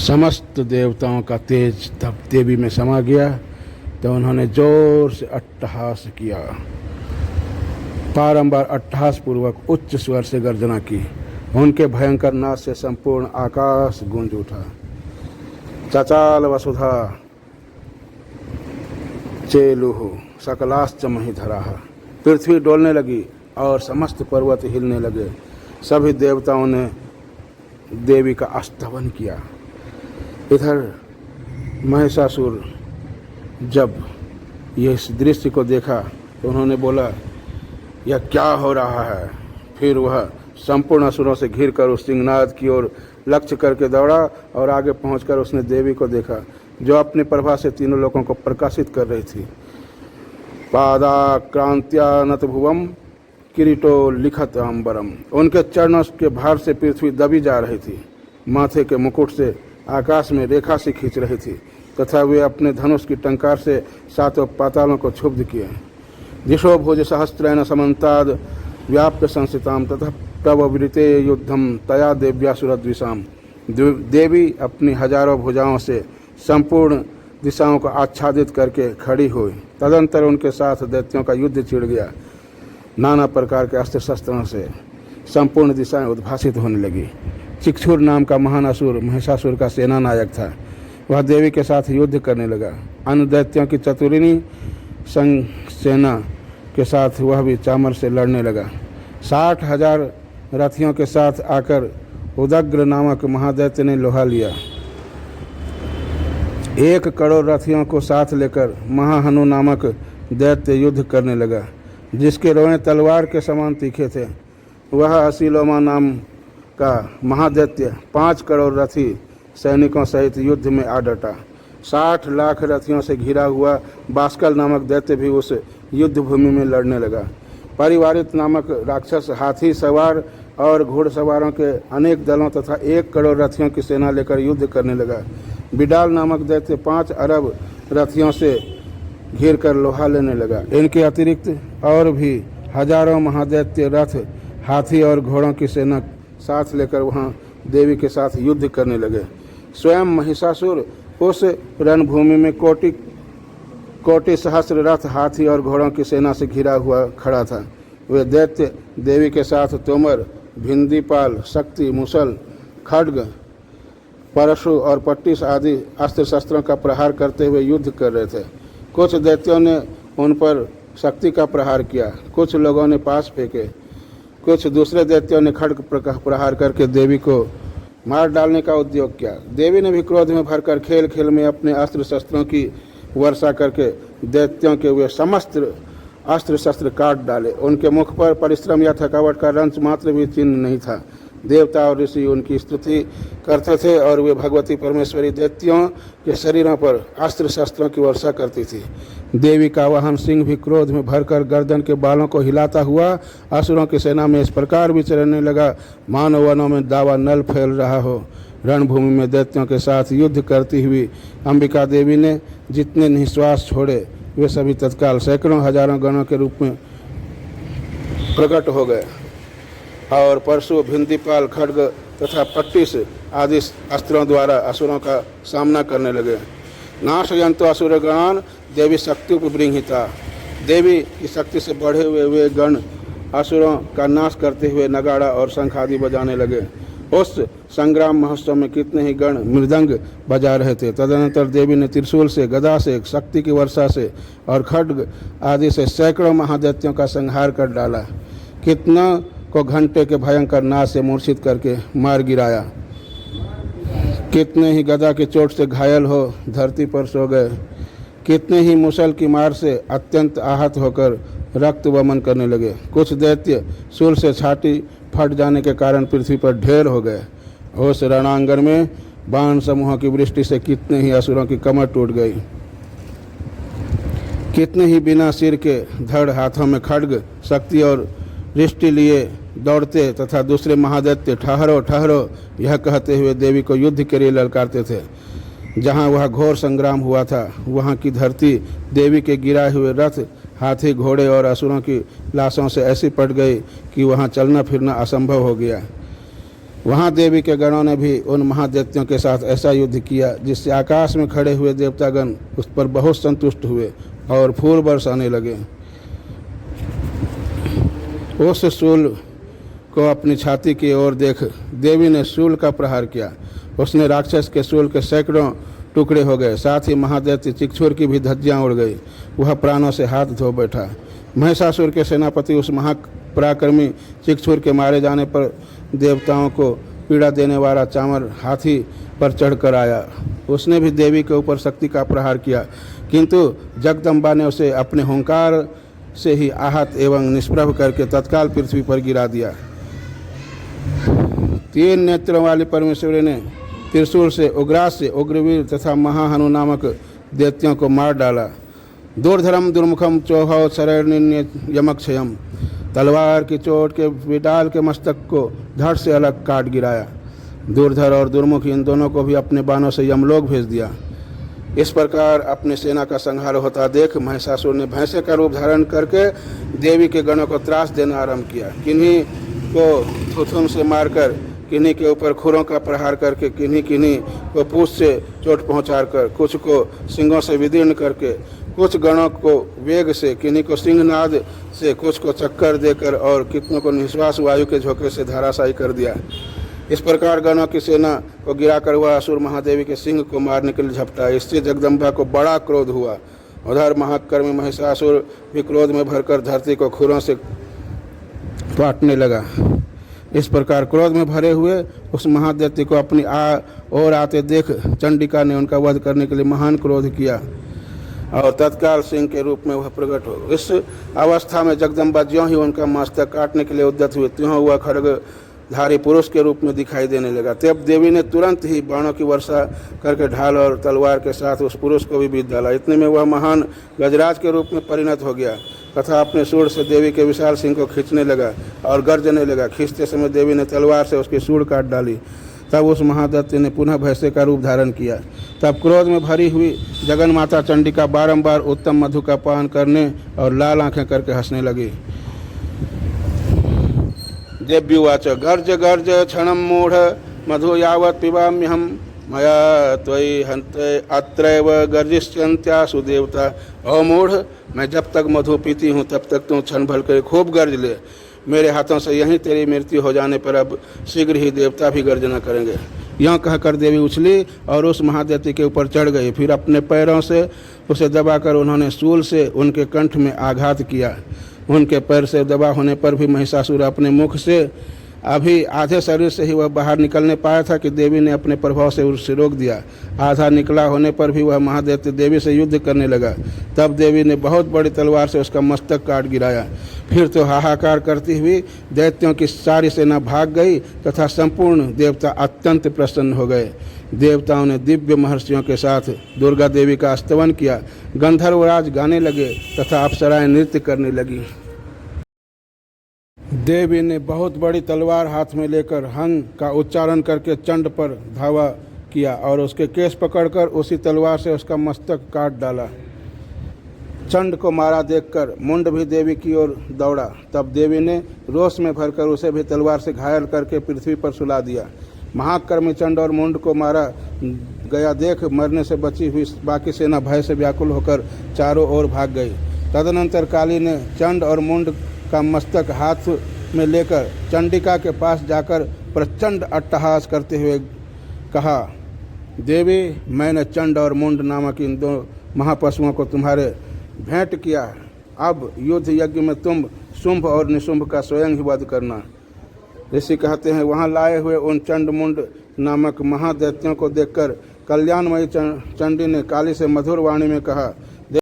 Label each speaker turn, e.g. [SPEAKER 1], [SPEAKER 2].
[SPEAKER 1] समस्त देवताओं का तेज तब देवी में समा गया तो उन्होंने जोर से अट्टहास किया, बारंबार अट्टहास पूर्वक उच्च स्वर से गर्जना की। उनके भयंकर नाद से संपूर्ण आकाश गूंज उठा। चचाल वसुधा चेलुहु सकलाश्च महिधराः। पृथ्वी डोलने लगी और समस्त पर्वत हिलने लगे। सभी देवताओं ने देवी का स्तवन किया। इधर महिषासुर जब ये इस दृश्य को देखा तो उन्होंने बोला, यह क्या हो रहा है। फिर वह संपूर्ण असुरों से घिर कर उस सिंहनाद की ओर लक्ष्य करके दौड़ा और आगे पहुंचकर उसने देवी को देखा जो अपनी प्रभा से तीनों लोगों को प्रकाशित कर रही थी। पादाक्रांत्या नतभुवम किरीटो लिखत अंबरम। उनके चरणों के भार से पृथ्वी दबी जा रही थी। माथे के मुकुट से आकाश में रेखा से खींच रही थी तथा वे अपने धनुष की टंकार से सातों पातालों को क्षुब्ध किए। दिशो भुज सहस्त्रैन समन्ताद व्याप्य संस्थिताम तथा प्रवृते युद्धम तया देव्यासुरद्विषाम। देवी अपनी हजारों भुजाओं से संपूर्ण दिशाओं को आच्छादित करके खड़ी हुई। तदंतर उनके साथ दैत्यों का युद्ध छिड़ गया। नाना प्रकार के अस्त्र शस्त्रों से संपूर्ण दिशाएं उद्भासित होने लगी। चिक्षुर नाम का महान असुर महिषासुर का सेना नायक था। वह देवी के साथ युद्ध करने लगा। अन्य दैत्यों की चतुरिणी संग सेना के साथ वह भी चामर से लड़ने लगा। 60,000 रथियों के साथ आकर उदग्र नामक महादैत्य ने लोहा लिया। 1 करोड़ रथियों को साथ लेकर महाहनु नामक दैत्य युद्ध करने लगा, जिसके रोए तलवार के समान तीखे थे। वह असीलोमा नाम का महादैत्य 5 करोड़ रथी सैनिकों सहित युद्ध में आ डटा। 60 लाख रथियों से घिरा हुआ बास्कल नामक दैत्य भी उस युद्ध भूमि में लड़ने लगा। परिवारित नामक राक्षस हाथी सवार और घुड़सवारों के अनेक दलों तथा 1 करोड़ रथियों की सेना लेकर युद्ध करने लगा। बिडाल नामक दैत्य 5 अरब रथियों से घिर कर लोहा लेने लगा। इनके अतिरिक्त और भी हजारों महादैत्य रथ, हाथी और घोड़ों की सेना साथ लेकर वहां देवी के साथ युद्ध करने लगे। स्वयं महिषासुर उस रणभूमि में कोटि सहस्र रथ, हाथी और घोड़ों की सेना से घिरा हुआ खड़ा था। वे दैत्य देवी के साथ तोमर, भिंदीपाल, शक्ति, मुसल, खड्ग, परशु और पट्टिस आदि अस्त्र शस्त्रों का प्रहार करते हुए युद्ध कर रहे थे। कुछ दैत्यों ने उन पर शक्ति का प्रहार किया, कुछ लोगों ने पास फेंके, कुछ दूसरे दैत्यों ने खड्ग प्रहार करके देवी को मार डालने का उद्योग किया। देवी ने भी क्रोध में भरकर खेल खेल में अपने अस्त्र शस्त्रों की वर्षा करके दैत्यों के वे समस्त अस्त्र शस्त्र काट डाले। उनके मुख पर परिश्रम या थकावट का रंच मात्र भी चिन्ह नहीं था। देवता और ऋषि उनकी स्तुति करते थे और वे भगवती परमेश्वरी दैत्यों के शरीरों पर अस्त्र शस्त्रों की वर्षा करती थी। देवी का वाहन सिंह भी क्रोध में भरकर गर्दन के बालों को हिलाता हुआ असुरों की सेना में इस प्रकार विचरने लगा मानो वनों में दावा नल फैल रहा हो। रणभूमि में दैत्यों के साथ युद्ध करती हुई अंबिका देवी ने जितने निश्वास छोड़े वे सभी तत्काल सैकड़ों हजारों गणों के रूप में प्रकट हो गए और परशु, भिंदीपाल, खड्ग तथा पट्टिस आदि अस्त्रों द्वारा असुरों का सामना करने लगे। नाशयंतो असुरगणान देवी शक्ति उपबृंहिता। देवी की शक्ति से बढ़े हुए वे गण असुरों का नाश करते हुए नगाड़ा और शंख आदि बजाने लगे। उस संग्राम महोत्सव में कितने ही गण मृदंग बजा रहे थे। तदनंतर देवी ने त्रिशूल से, गदा से, शक्ति की वर्षा से और खड्ग आदि से सैकड़ों महादैत्यों का संहार कर डाला। कितना को घंटे के भयंकर नाद से मूर्छित करके मार गिराया। कितने ही गदा की चोट से घायल हो धरती पर सो गए। कितने ही मुसल की मार से अत्यंत आहत होकर रक्त वमन करने लगे। कुछ दैत्य शूल से छाती फट जाने के कारण पृथ्वी पर ढेर हो गए। उस रणांगण में बाण समूहों की वृष्टि से कितने ही असुरों की कमर टूट गई। कितने ही बिना सिर के धड़, हाथों में खड्ग, शक्ति और रिष्टि लिए दौड़ते तथा दूसरे महादैत्य ठहरो ठहरो यह कहते हुए देवी को युद्ध के लिए ललकारते थे। जहाँ वह घोर संग्राम हुआ था वहाँ की धरती देवी के गिराए हुए रथ, हाथी, घोड़े और असुरों की लाशों से ऐसी पट गई कि वहाँ चलना फिरना असंभव हो गया। वहाँ देवी के गणों ने भी उन महादैत्यों के साथ ऐसा युद्ध किया जिससे आकाश में खड़े हुए देवतागण उस पर बहुत संतुष्ट हुए और फूल बरसाने लगे। उस शूल को अपनी छाती की ओर देख देवी ने शूल का प्रहार किया। उसने राक्षस के शूल के सैकड़ों टुकड़े हो गए। साथ ही महादैत्य चिक्षुर की भी धज्जियां उड़ गई। वह प्राणों से हाथ धो बैठा। महिषासुर के सेनापति उस महापराक्रमी चिक्षुर के मारे जाने पर देवताओं को पीड़ा देने वाला चामर हाथी पर चढ़कर आया। उसने भी देवी के ऊपर शक्ति का प्रहार किया, किंतु जगदम्बा ने उसे अपने हुंकार से ही आहत एवं निष्प्रभ करके तत्काल पृथ्वी पर गिरा दिया। 3 नेत्रों वाली परमेश्वरी ने त्रिशूल से उग्रास्य उग्रवीर तथा महाहनु नामक दैत्यों को मार डाला। दूरधरम दुर्मुखम चौहौ शरण्य यमक्षयम, तलवार की चोट के विडाल के मस्तक को धड़ से अलग काट गिराया। दूरधर और दुर्मुख इन दोनों को भी अपने बाणों से यमलोक भेज दिया। इस प्रकार अपनी सेना का संहार होता देख महिषासुर ने भैंसे का रूप धारण करके देवी के गणों को त्रास देना आरंभ किया। किन्हीं को थुथुन से मारकर, किन्हीं के ऊपर खुरों का प्रहार करके, किन्हीं को पूंछ से चोट पहुंचाकर, कुछ को सिंगों से विदीर्ण करके, कुछ गणों को वेग से, किन्हीं को सिंहनाद से, कुछ को चक्कर देकर और कितनों को निश्वास वायु के झोंके से धराशायी कर दिया। इस प्रकार गणों की सेना को गिराकर वह असुर महादेवी के सिंह को मारने के लिए झपटा। इससे जगदम्बा को बड़ा क्रोध हुआ। उधर महाकर्मी महिषासुर भी क्रोध में भरकर धरती को खुरों से काटने लगा। इस प्रकार क्रोध में भरे हुए उस महादैत्य को अपनी ओर आते देख चंडिका ने उनका वध करने के लिए महान क्रोध किया और तत्काल सिंह के रूप में वह प्रकट हो। इस अवस्था में जगदम्बा ज्यों ही उनका मस्तक काटने के लिए उद्यत हुए, त्यों वह खड्गधारी पुरुष के रूप में दिखाई देने लगा। तब देवी ने तुरंत ही बाणों की वर्षा करके ढाल और तलवार के साथ उस पुरुष को भी बीत डाला। इतने में वह महान गजराज के रूप में परिणत हो गया तथा अपने सूंड से देवी के विशाल सिंह को खींचने लगा और गर्जने लगा। खींचते समय देवी ने तलवार से उसकी सूंड काट डाली। तब उस महादैत्य ने पुनः भैंसे का रूप धारण किया। तब क्रोध में भरी हुई जगन माता चंडिका बारंबार उत्तम मधु का पान करने और लाल आंखें करके हंसने लगी। देव्युवाच गर्ज गर्ज क्षणम मूढ़ मधु यावत् पिबाम्यहम मया त्वयि हन्ते अत्रैव गर्जिष्यन्त्या सुदेवता। ओ मूढ़, मैं जब तक मधु पीती हूँ तब तक तू क्षण भर कर खूब गर्ज ले। मेरे हाथों से यहीं तेरी मृत्यु हो जाने पर अब शीघ्र ही देवता भी गर्जना करेंगे। यूँ कहकर देवी उछली और उस महादैत्य के ऊपर चढ़ गई। फिर अपने पैरों से उसे दबाकर उन्होंने शूल से उनके कंठ में आघात किया। उनके पैर से दबा होने पर भी महिषासुर अपने मुख से अभी आधे शरीर से ही वह बाहर निकलने पाया था कि देवी ने अपने प्रभाव से उसे रोक दिया। आधा निकला होने पर भी वह महादैत्य देवी से युद्ध करने लगा। तब देवी ने बहुत बड़ी तलवार से उसका मस्तक काट गिराया। फिर तो हाहाकार करती हुई दैत्यों की सारी सेना भाग गई तथा संपूर्ण देवता अत्यंत प्रसन्न हो गए। देवताओं ने दिव्य महर्षियों के साथ दुर्गा देवी का स्तवन किया। गंधर्वराज गाने लगे तथा अप्सराएं नृत्य करने लगी। देवी ने बहुत बड़ी तलवार हाथ में लेकर हंग का उच्चारण करके चंड पर धावा किया और उसके केस पकड़कर उसी तलवार से उसका मस्तक काट डाला। चंड को मारा देखकर मुंड भी देवी की ओर दौड़ा। तब देवी ने रोष में भरकर उसे भी तलवार से घायल करके पृथ्वी पर सुला दिया। महाकर्मी चंड और मुंड को मारा गया देख मरने से बची हुई बाकी सेना भय से व्याकुल होकर चारों ओर भाग गई। तदनंतर काली ने चंड और मुंड का मस्तक हाथ में लेकर चंडिका के पास जाकर प्रचंड अट्टहास करते हुए कहा, देवी, मैंने चंड और मुंड नामक इन 2 महापशुओं को तुम्हारे भेंट किया। अब युद्ध यज्ञ में तुम शुंभ और निशुंभ का स्वयं ही वध करना। ऋषि कहते हैं, वहाँ लाए हुए उन चंड मुंड नामक महादैत्यों को देखकर कल्याणमयी चंडी ने काली से मधुर वाणी में कहा,